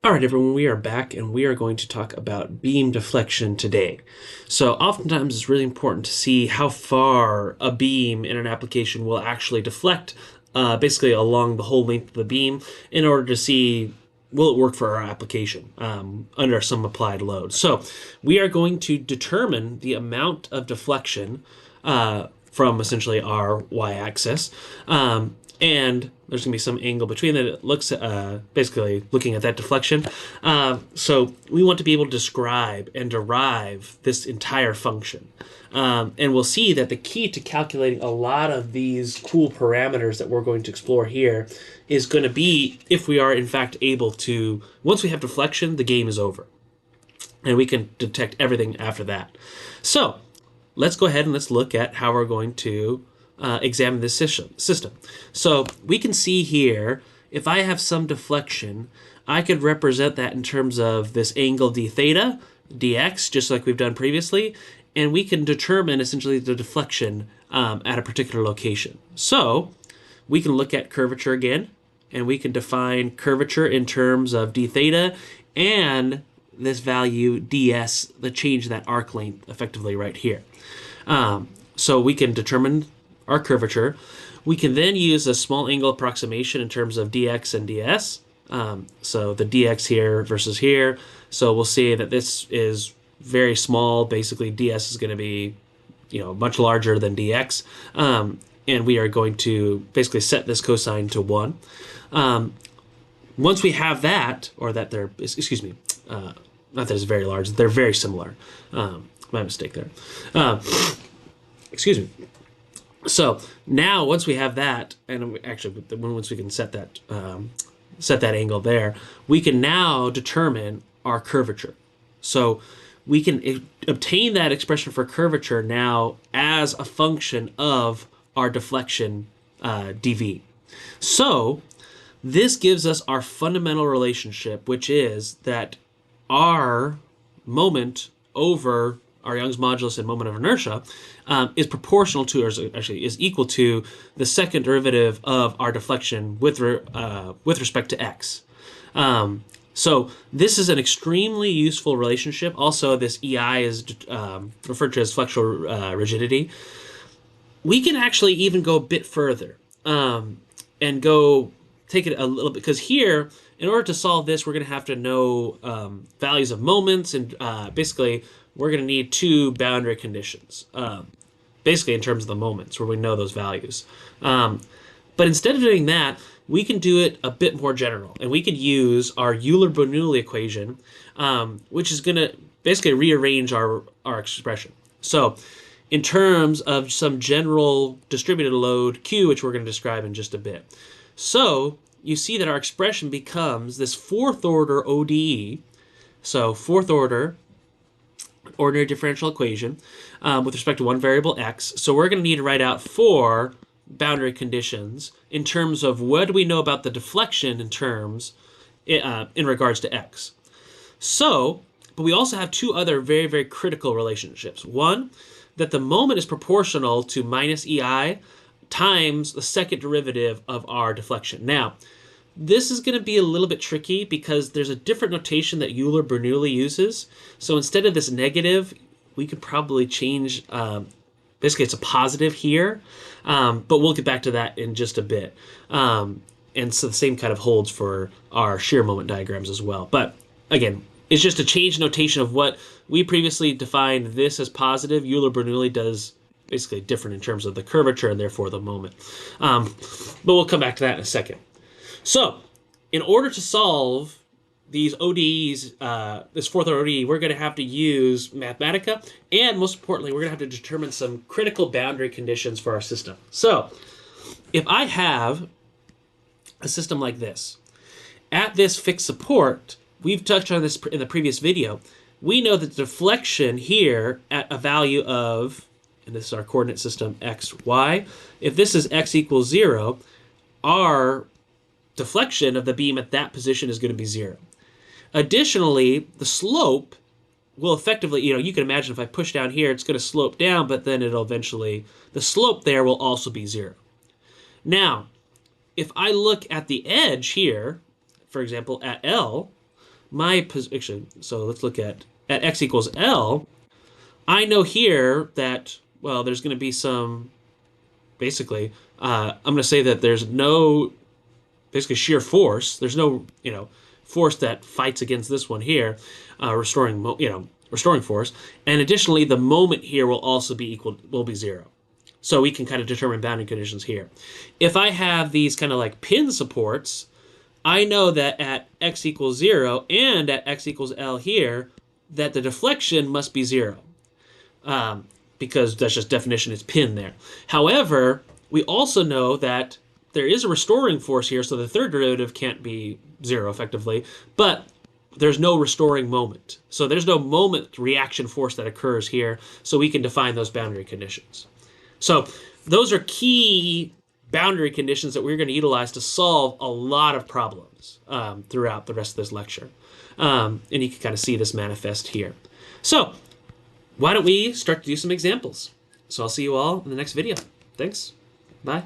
All right, everyone, we are back and we are going to talk about beam deflection today. So oftentimes it's really important to see how far a beam in an application will actually deflect basically along the whole length of the beam in order to see will it work for our application under some applied load. So we are going to determine the amount of deflection from essentially our y-axis. And there's going to be some angle between that. It looks basically looking at that deflection. So we want to be able to describe and derive this entire function. And we'll see that the key to calculating a lot of these cool parameters that we're going to explore here is going to be if we are in fact able to, once we have deflection, the game is over. And we can detect everything after that. So let's go ahead and let's look at how we're going to examine this system. So we can see here, if I have some deflection, I could represent that in terms of this angle d theta, dx, just like we've done previously, and we can determine essentially the deflection at a particular location. So we can look at curvature again, and we can define curvature in terms of d theta and this value ds, the change in that arc length effectively right here. So we can determine our curvature. We can then use a small angle approximation in terms of dx and ds. So the dx here versus here. So we'll see that this is very small. Basically, ds is going to be, much larger than dx. And we are going to basically set this cosine to 1. Once we have that, or that they're, excuse me, not that it's very large, they're very similar. My mistake there. Excuse me. So now, once we have that, and actually, once we can set that angle there, we can now determine our curvature. So we can obtain that expression for curvature now as a function of our deflection dv. So this gives us our fundamental relationship, which is that our moment over our Young's modulus and moment of inertia is proportional to, or actually is equal to, the second derivative of our deflection with respect to x. So this is an extremely useful relationship. Also, this EI is referred to as flexural rigidity. We can actually even go a bit further and go take it a little bit, because here, in order to solve this, we're going to have to know values of moments, and basically we're going to need two boundary conditions, basically in terms of the moments, where we know those values. But instead of doing that, we can do it a bit more general, and we could use our Euler Bernoulli equation, which is going to basically rearrange our expression. So in terms of some general distributed load Q, which we're going to describe in just a bit. So you see that our expression becomes this fourth order ODE, so fourth order ordinary differential equation with respect to one variable x. So we're going to need to write out 4 boundary conditions in terms of what do we know about the deflection in terms in regards to x. So, but we also have 2 other very, very critical relationships. One, that the moment is proportional to minus EI times the second derivative of our deflection. Now, this is going to be a little bit tricky because there's a different notation that Euler Bernoulli uses. So instead of this negative, we could probably change, basically it's a positive here, but we'll get back to that in just a bit. And so the same kind of holds for our shear moment diagrams as well. But again, it's just a change notation of what we previously defined this as positive. Euler Bernoulli does basically different in terms of the curvature and therefore the moment. But we'll come back to that in a second. So, in order to solve these ODEs, this fourth order ODE, we're going to have to use Mathematica, and most importantly, we're going to have to determine some critical boundary conditions for our system. So, if I have a system like this, at this fixed support, we've touched on this in the previous video, we know that the deflection here at a value of, and this is our coordinate system x, y, if this is x equals 0, our deflection of the beam at that position is going to be 0. Additionally, the slope will effectively, you can imagine if I push down here, it's going to slope down, but then it'll eventually, the slope there will also be 0. Now, if I look at the edge here, for example, at L, my position, so let's look at x equals L, I know here that, well, there's going to be some, basically, I'm going to say that there's no, basically shear force. There's no, force that fights against this one here, restoring force. And additionally, the moment here will also be will be 0. So we can kind of determine boundary conditions here. If I have these kind of like pin supports, I know that at x equals 0 and at x equals L here, that the deflection must be 0. Because that's just definition, it's pin there. However, we also know that there is a restoring force here, so the third derivative can't be 0 effectively, but there's no restoring moment. So there's no moment reaction force that occurs here, so we can define those boundary conditions. So those are key boundary conditions that we're going to utilize to solve a lot of problems throughout the rest of this lecture. And you can kind of see this manifest here. So why don't we start to do some examples? So I'll see you all in the next video. Thanks. Bye.